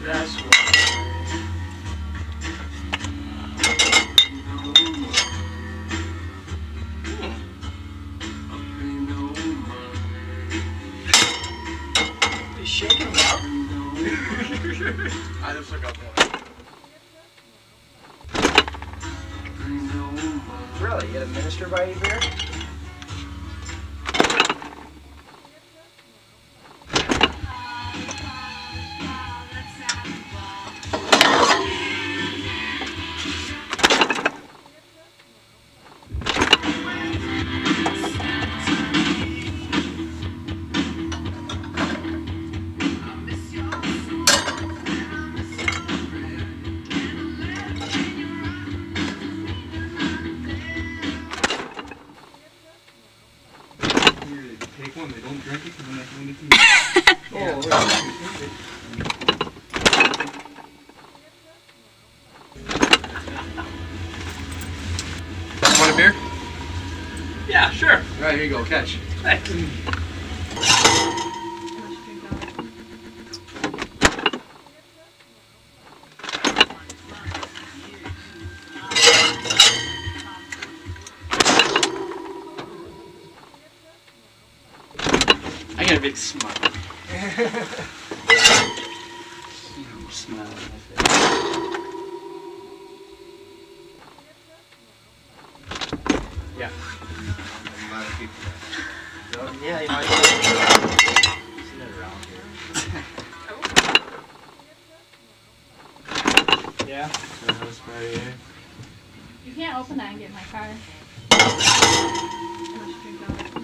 That's right. He's shaking him up. I just took up one. Really? You had a minister buy you beer? Take one, they don't drink it because then they can eat it. Oh, Want a beer? yeah, sure. Alright, here you go, catch. Thanks. I got a big smile. Smile on my face. Yeah. Yeah, you might see that around here. Yeah. So house right here. You can't open that and get in my car. How much drink on it?